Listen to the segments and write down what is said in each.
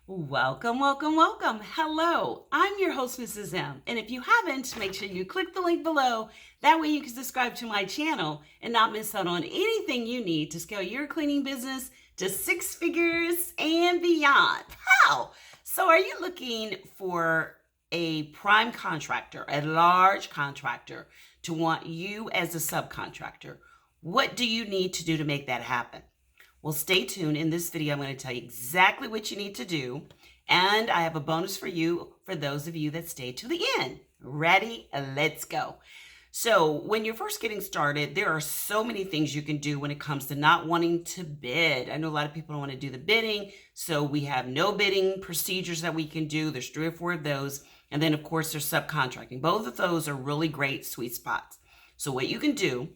Welcome, welcome, welcome. Hello, I'm your host, Mrs. M. And if you haven't, make sure you click the link below. That way you can subscribe to my channel and not miss out on anything you need to scale your cleaning business to six figures and beyond. How? So are you looking for a prime contractor, a large contractor, to want you as a subcontractor? What do you need to do to make that happen? Well, stay tuned. In this video, I'm going to tell you exactly what you need to do. And I have a bonus for you for those of you that stay to the end. Ready? Let's go. So when you're first getting started, there are so many things you can do when it comes to not wanting to bid. I know a lot of people don't want to do the bidding. So we have no bidding procedures that we can do. There's 3 or 4 of those. And then, of course, there's subcontracting. Both of those are really great sweet spots. So what you can do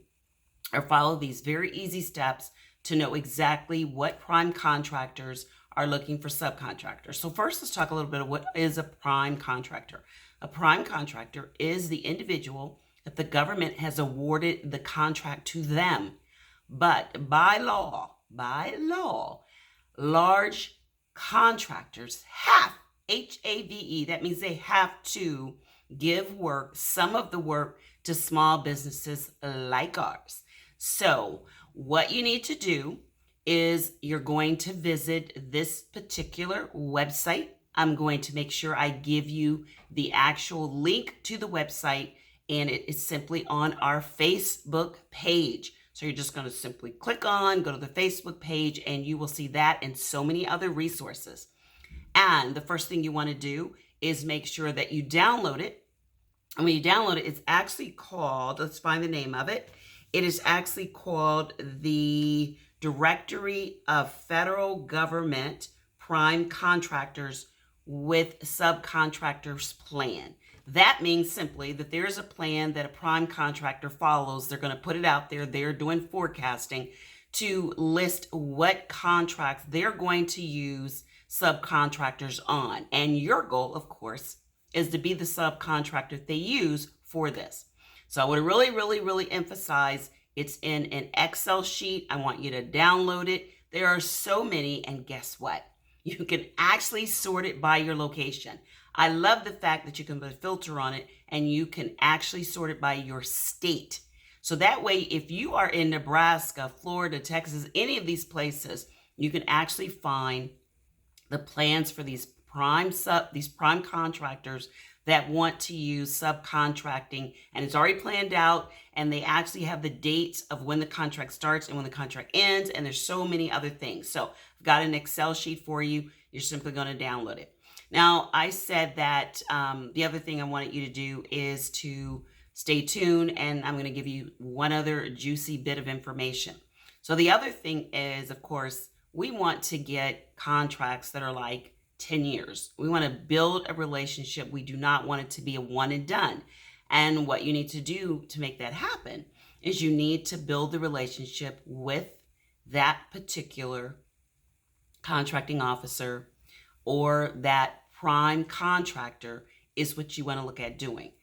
are follow these very easy steps to know exactly what prime contractors are looking for subcontractors. So first, let's talk a little bit of what is a prime contractor. A prime contractor is the individual that the government has awarded the contract to them. But by law, large contractors have, H-A-V-E, that means they have to give work, some of the work, to small businesses like ours. So what you need to do is you're going to visit this particular website. I'm going to make sure I give you the actual link to the website, and it is simply on our Facebook page. So you're just going to simply go to the Facebook page, and you will see that and so many other resources. And the first thing you want to do is make sure that you download it. And when you download it, it's actually called, let's find the name of it. It is actually called the Directory of Federal Government Prime Contractors with Subcontractors Plan. That means simply that there's a plan that a prime contractor follows. They're going to put it out there. They're doing forecasting to list what contracts they're going to use subcontractors on. And your goal, of course, is to be the subcontractor they use for this. So I would really emphasize it's in an Excel sheet. I want you to download it. There are so many, and guess what? You can actually sort it by your location. I love the fact that you can put a filter on it and you can actually sort it by your state. So that way, if you are in Nebraska, Florida, Texas, any of these places, you can actually find the plans for these prime contractors that want to use subcontracting, and it's already planned out, and they actually have the dates of when the contract starts and when the contract ends, and there's so many other things. So I've got an Excel sheet for you. You're simply going to download it. Now, I said that the other thing I wanted you to do is to stay tuned, and I'm going to give you one other juicy bit of information. So the other thing is, of course, we want to get contracts that are like 10 years. We want to build a relationship. We do not want it to be a one and done. And what you need to do to make that happen is you need to build the relationship with that particular contracting officer, or that prime contractor is what you want to look at doing.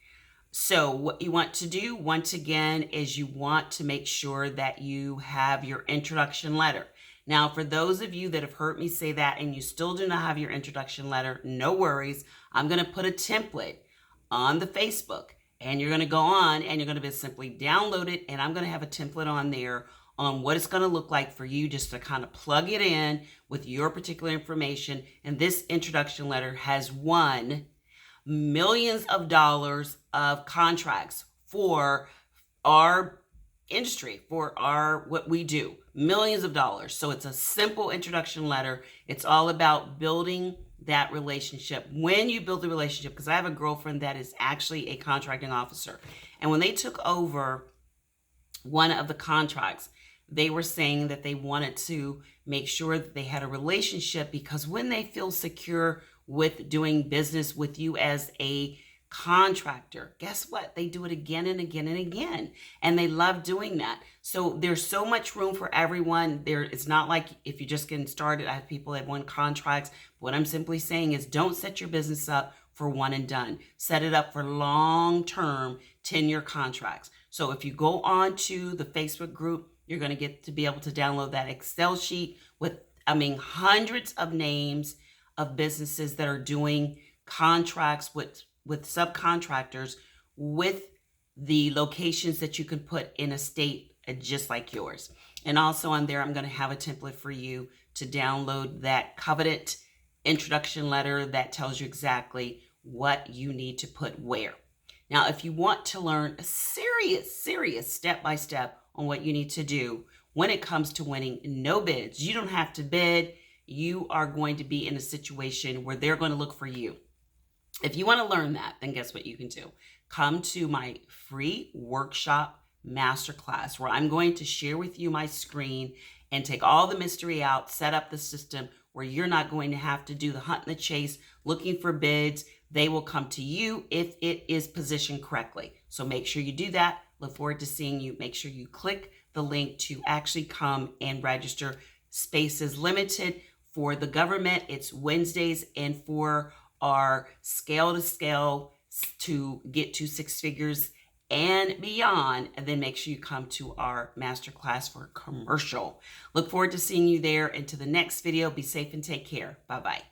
So what you want to do, once again, is you want to make sure that you have your introduction letter. Now, for those of you that have heard me say that and you still do not have your introduction letter, no worries. I'm going to put a template on the Facebook, and you're going to go on and you're going to simply download it, and I'm going to have a template on there on what it's going to look like for you, just to kind of plug it in with your particular information. And this introduction letter has won millions of dollars of contracts for our industry, for what we do, millions of dollars. So it's a simple introduction letter. It's all about building that relationship. When you build the relationship, because I have a girlfriend that is actually a contracting officer, and when they took over one of the contracts, they were saying that they wanted to make sure that they had a relationship, because when they feel secure with doing business with you as a contractor, guess what? They do it again and again and again, and they love doing that. So there's so much room for everyone. It's not like if you're just getting started. I have people that want contracts. What I'm simply saying is, don't set your business up for one and done. Set it up for long-term 10-year contracts. So if you go on to the Facebook group, you're going to get to be able to download that Excel sheet with, hundreds of names of businesses that are doing contracts with subcontractors with the locations that you can put in a state just like yours. And also on there, I'm going to have a template for you to download that covenant introduction letter that tells you exactly what you need to put where. Now, if you want to learn a serious step-by-step on what you need to do when it comes to winning no bids, you don't have to bid. You are going to be in a situation where they're going to look for you. If you want to learn that, then guess what you can do? Come to my free workshop masterclass where I'm going to share with you my screen and take all the mystery out, set up the system where you're not going to have to do the hunt and the chase, looking for bids. They will come to you if it is positioned correctly. So make sure you do that. Look forward to seeing you. Make sure you click the link to actually come and register. Space is limited. For the government, it's Wednesdays, and for our scale to get to 6 figures and beyond, and then make sure you come to our masterclass for commercial. Look forward to seeing you there. And to the next video, be safe and take care. Bye-bye.